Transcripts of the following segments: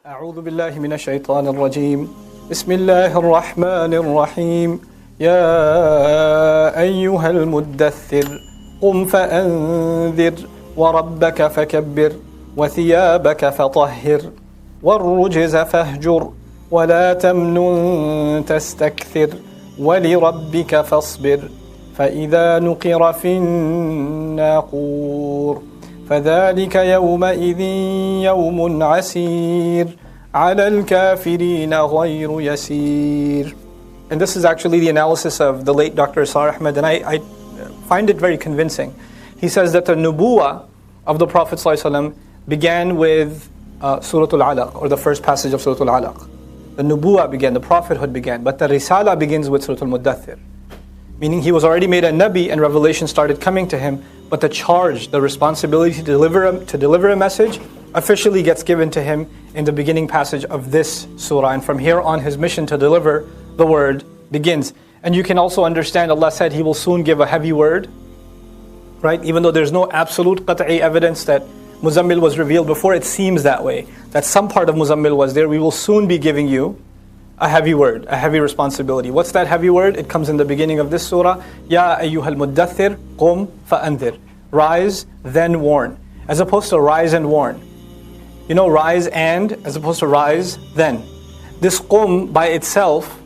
أعوذ بالله من الشيطان الرجيم بسم الله الرحمن الرحيم يا أيها المدثر قم فأنذر وربك فكبر وثيابك فطهر والرجز فاهجر ولا تمنن تستكثر ولربك فاصبر فإذا نقر في الناقور فذلك يومئذ يوم عسير على الكافرين غير يسير. And this is actually the analysis of the late Dr. Sar Ahmed, and I find it very convincing. He says that the nubuwah of the Prophet ﷺ began with Surah Al-Alaq, or the first passage of Surah Al-Alaq. The nubuwah began, the prophethood began, but the risala begins with Surah Al-Muddaththir. Meaning he was already made a nabi and revelation started coming to him, but the charge, the responsibility to deliver a message officially gets given to him in the beginning passage of this surah. And from here on, his mission to deliver the word begins. And you can also understand, Allah said He will soon give a heavy word, right? Even though there's no absolute qat'i evidence that Muzammil was revealed before, it seems that way, that some part of Muzammil was there. We will soon be giving you a heavy word, a heavy responsibility. What's that heavy word? It comes in the beginning of this surah. Ya ayyuhal muddaththir qum fa'andhir. Rise, then warn. As opposed to rise and warn. You know, rise and, as opposed to rise, then. This qum by itself,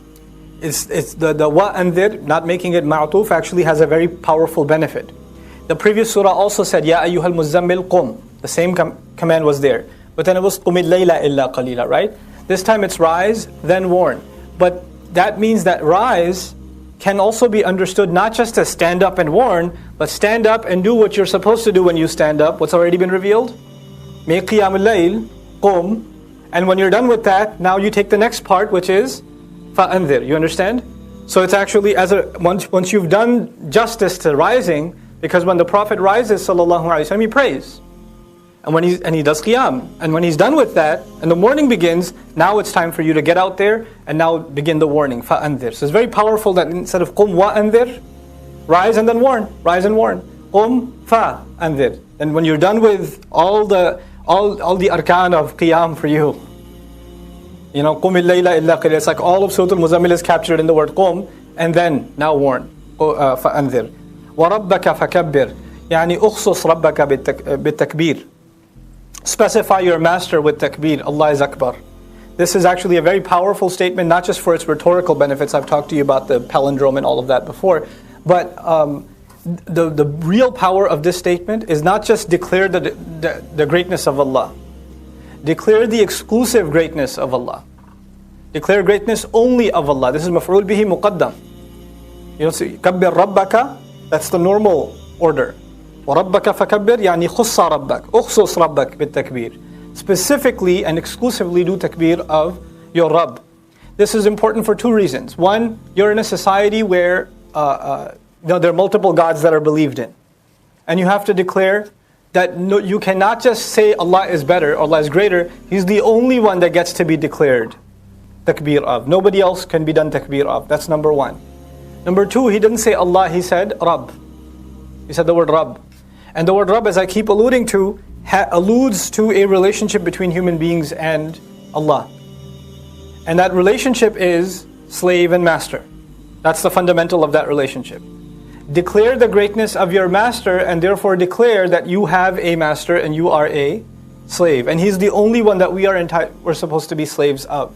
it's the wa'andhir, not making it ma'tuf, actually has a very powerful benefit. The previous surah also said, Ya ayyuhal muzammil qum. The same command was there. But then it was qumil layla illa qalila, right? This time it's rise, then warn. But that means that rise can also be understood not just to stand up and warn, but stand up and do what you're supposed to do when you stand up, what's already been revealed. Make qiyamul layl, qum. And when you're done with that, now you take the next part, which is fa'anzir. You understand? So it's actually, once you've done justice to rising, because when the Prophet rises, sallallahu alaihi wasallam, he prays. And he does qiyam. And when he's done with that, and the morning begins, now it's time for you to get out there and now begin the warning. فَأَنذِرْ. So it's very powerful that instead of قُمْ وَأَنذِرْ, rise and then warn. Rise and warn. قُمْ فَأَنذِرْ. And when you're done with all the arkan of qiyam for you, you know, قُمِ اللَّيْلَ إِلَّا قِلِيلًا. It's like all of Surah Al-Muzammil is captured in the word قُمْ, and then now warn. فَأَنذِرْ. وَرَبَّكَ فَكَبِّرْ. يعني أخصص ربك بالتكبير. Specify your master with takbir. Allah is Akbar. This is actually a very powerful statement, not just for its rhetorical benefits. I've talked to you about the palindrome and all of that before. But the real power of this statement is not just declare the greatness of Allah. Declare the exclusive greatness of Allah. Declare greatness only of Allah. This is maf'ul bihi muqaddam. You know, see, kabbir rabbaka, that's the normal order. وَرَبَّكَ فَكَبِّرْ يعني خُصَّ رَبَّكَ أُخْصُص رَبَّكَ بِالتَّكْبِيرِ. Specifically and exclusively do takbir of your Rabb. This is important for two reasons. One, you're in a society where there are multiple gods that are believed in. And you have to declare that you cannot just say Allah is better, Allah is greater. He's the only one that gets to be declared takbir of. Nobody else can be done takbir of. That's number one. Number two, he didn't say Allah, he said Rabb. He said the word Rabb. And the word Rabb, as I keep alluding to, alludes to a relationship between human beings and Allah. And that relationship is slave and master. That's the fundamental of that relationship. Declare the greatness of your master, and therefore declare that you have a master and you are a slave. And he's the only one that we're supposed to be slaves of.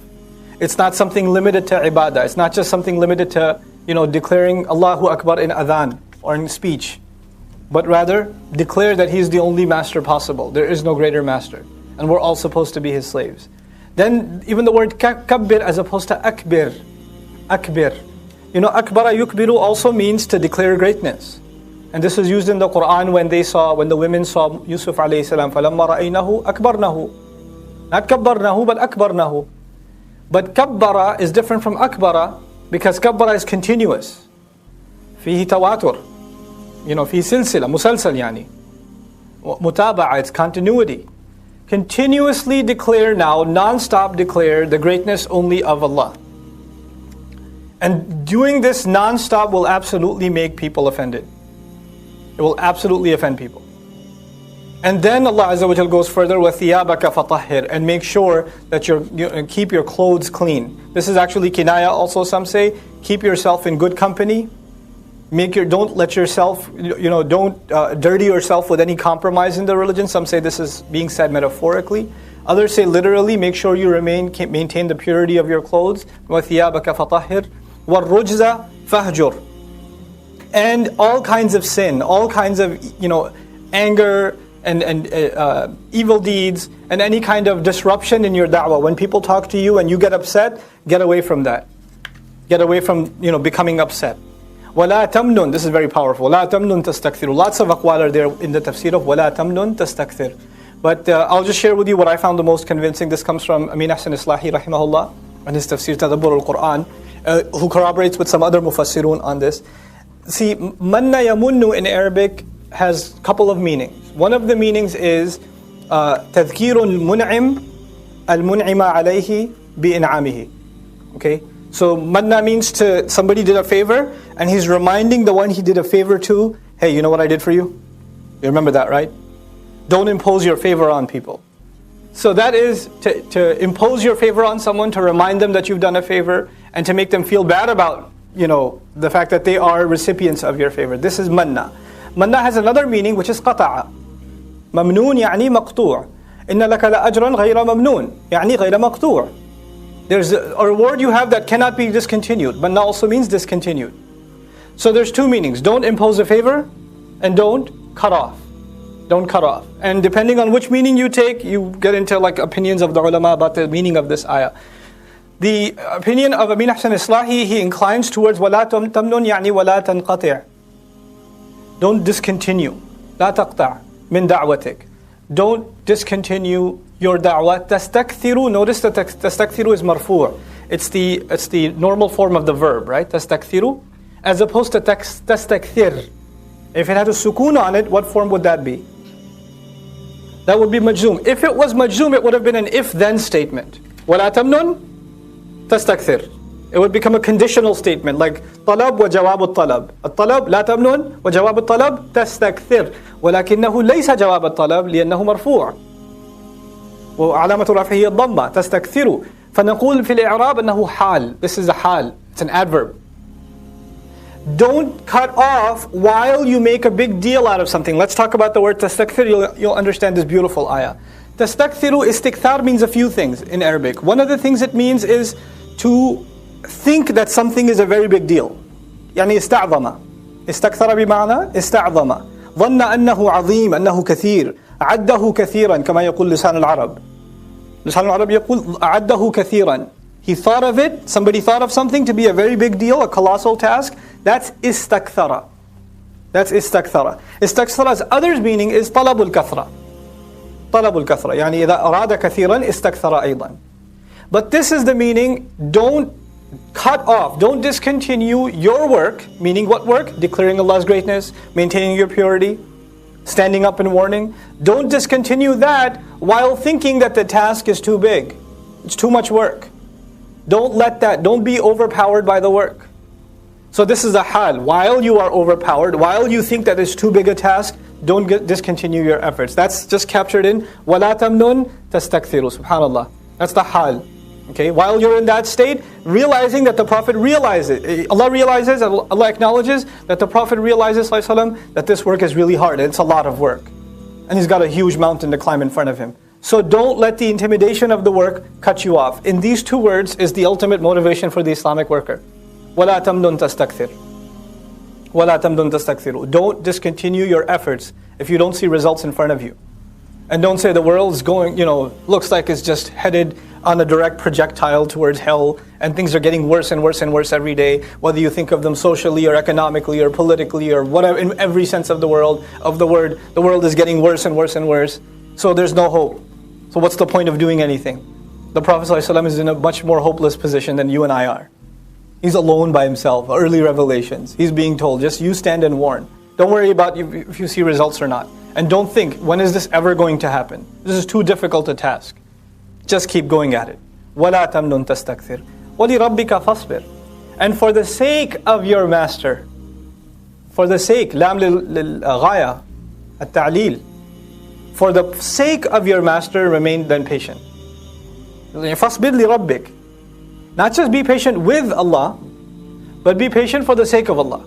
It's not something limited to ibadah. It's not just something limited to, declaring Allahu Akbar in adhan or in speech. But rather, declare that He is the only master possible. There is no greater master. And we're all supposed to be His slaves. Then, even the word kabbir as opposed to akbir. Akbir. Akbara yukbiru also means to declare greatness. And this is used in the Quran when the women saw Yusuf alayhi salam. فَلَمَّا رَأَيْنَهُ أَكْبَرْنَهُ. Not kabbarnahu, but akbarnahu. But kabbara is different from akbara because kabbara is continuous. فيه تواتر. في سلسلة مسلسل يعني متابعة, it's continuity. Continuously declare now, non-stop declare the greatness only of Allah. And doing this non-stop will absolutely make people offended. It will absolutely offend people. And then Allah Azza wa Jal goes further, وَثِيَابَكَ فَطَهِّرْ, and make sure that you keep your clothes clean. This is actually kinaya also, some say. Keep yourself in good company. Don't let yourself, don't dirty yourself with any compromise in the religion. Some say this is being said metaphorically. Others say literally, make sure you maintain the purity of your clothes. وَثِيَابَكَ فَطَهِّرْ وَالرُّجْزَ فَهْجُرْ. And all kinds of sin, all kinds of, anger, and evil deeds, and any kind of disruption in your da'wah. When people talk to you and you get upset, get away from that. Get away from becoming upset. وَلَا تَمْنُن, this is very powerful. وَلَا تَمْنُن تَسْتَكْثِرُ. Lots of aqwal are there in the tafsir of وَلَا تَمْنُن تَسْتَكْثِرُ. But I'll just share with you what I found the most convincing. This comes from Amin Ahsan Islahi rahimahullah and his tafsir Tadabbur al-Quran, who corroborates with some other mufassirun on this. See, manna yamunnu in Arabic has a couple of meanings. One of the meanings is tadhkirul mun'im al-mun'ima alayhi bi'in'amihi. Okay? So manna means somebody did a favor and he's reminding the one he did a favor to, hey, you know what I did for you? You remember that, right? Don't impose your favor on people. So that is to impose your favor on someone, to remind them that you've done a favor, and to make them feel bad about the fact that they are recipients of your favor. This is manna. Manna has another meaning, which is qata'a. Mamnoon يعني مقطوع. إن لك لأجرا غير ممنون يعني غير مقطوع. There's a reward you have that cannot be discontinued. Manna also means discontinued. So there's two meanings. Don't impose a favor and don't cut off. Don't cut off. And depending on which meaning you take, you get into opinions of the ulama about the meaning of this ayah. The opinion of Amin Ahsan Islahi, he inclines towards وَلَا تَمْنُن يعني وَلَا تَنْقَطِعْ. Don't discontinue. لا تقطع من دعوتك. Don't discontinue your da'wah. تستكثر. Notice that تستكثر is marfu'. It's the normal form of the verb, right? تستكثر. As opposed to تستكثر. If it had a sukoon on it, what form would that be? That would be majzoom. If it was majzoom, it would have been an if-then statement. وَلَا تَمْنُن تَسْتَكْثِرْ. It would become a conditional statement, like طلب وجواب الطلب. الطلب لا تمنن وجواب الطلب تستكثر. ولكنه ليس جواب الطلب لأنه مرفوع. وعلامة رفعه الضمة تستكثر. فنقول في الإعراب أنه حال. This is a حال. It's an adverb. Don't cut off while you make a big deal out of something. Let's talk about the word tastakthir. You'll understand this beautiful ayah. Tastakthiru, istikthar means a few things in Arabic. One of the things it means is to think that something is a very big deal. يعني استعظم. استكثر بمعنى استعظم. ظن أنه عظيم أنه كثير. عده كثيرا كما يقول لسان العرب. لسان العرب يقول عده كثيرا. He thought of it, somebody thought of something to be a very big deal, a colossal task. That's istakthara. That's istakthara. Istakthara's other meaning is talabul kathra. Talabul kathra. يعني إذا أراد كثيرا استكثر أيضا. But this is the meaning, don't cut off, don't discontinue your work. Meaning what work? Declaring Allah's greatness, maintaining your purity, standing up and warning. Don't discontinue that while thinking that the task is too big. It's too much work. Don't be overpowered by the work. So this is a hal. While you are overpowered, while you think that it's too big a task, don't discontinue your efforts. That's just captured in وَلَا تَمْنُن تَسْتَكْثِرُ. SubhanAllah. That's the hal. Okay, while you're in that state, realizing that the Prophet realizes, Allah acknowledges that the Prophet realizes that this work is really hard. It's a lot of work. And he's got a huge mountain to climb in front of him. So don't let the intimidation of the work cut you off. In these two words is the ultimate motivation for the Islamic worker. وَلَا تَمْنُن تَسْتَكْثِرُ. وَلَا تَمْنُن تَسْتَكْثِرُ. Don't discontinue your efforts if you don't see results in front of you. And don't say the world's going, looks like it's just headed on a direct projectile towards hell, and things are getting worse and worse and worse every day, whether you think of them socially or economically or politically or whatever, in every sense of the word, the world is getting worse and worse and worse. So there's no hope. So what's the point of doing anything? The Prophet ﷺ is in a much more hopeless position than you and I are. He's alone by himself, early revelations. He's being told, just you stand and warn. Don't worry about if you see results or not. And don't think, when is this ever going to happen? This is too difficult a task. Just keep going at it. وَلَا تَمْنُن تَسْتَكْثِرْ وَلِرَبِّكَ فَاصْبِرْ. And for the sake of your master, for the sake, لام للغاية التعليل, for the sake of your master, remain then patient. فَاصْبِرْ لِرَبِّكَ. Not just be patient with Allah, but be patient for the sake of Allah.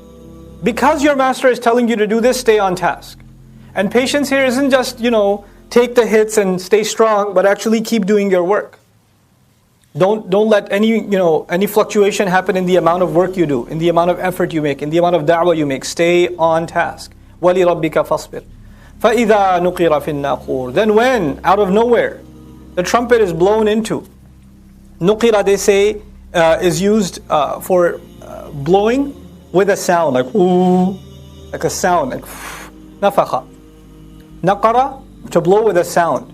Because your master is telling you to do this, stay on task. And patience here isn't just, take the hits and stay strong, but actually keep doing your work. Don't let any fluctuation happen in the amount of work you do, in the amount of effort you make, in the amount of da'wah you make. Stay on task. وَلِرَبِّكَ فَاصْبِرْ فَإِذَا نُقِرَ فِي النَّاقُورِ. Then when, out of nowhere, the trumpet is blown into. Nuqira, they say, is used for blowing with a sound, like ooh, like a sound, like nafakha. Naqara, to blow with a sound.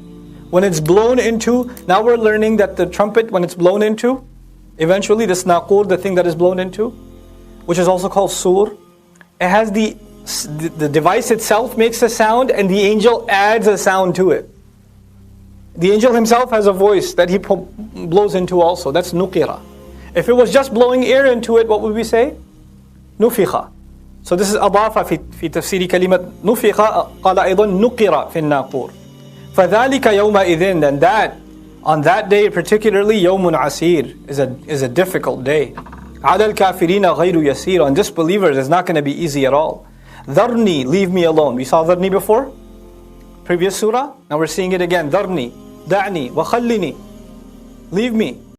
When it's blown into, now we're learning that the trumpet, when it's blown into, eventually this naqur, the thing that is blown into, which is also called sur, it has the device itself makes a sound, and the angel adds a sound to it. The angel himself has a voice that he blows into also. That's nuqira. If it was just blowing air into it, what would we say? Nufikha. So this is أضاف في تفسير كلمة نفخ قال أيضا نقر في الناقور. فذلك يومئذ, then that, on that day particularly, يوم عسير, is a difficult day. على الكافرين غير يسير, on disbelievers it's not going to be easy at all. ذرني, leave me alone. We saw ذرني before? Previous surah? Now we're seeing it again. ذرني, دعني, وخلني, leave me.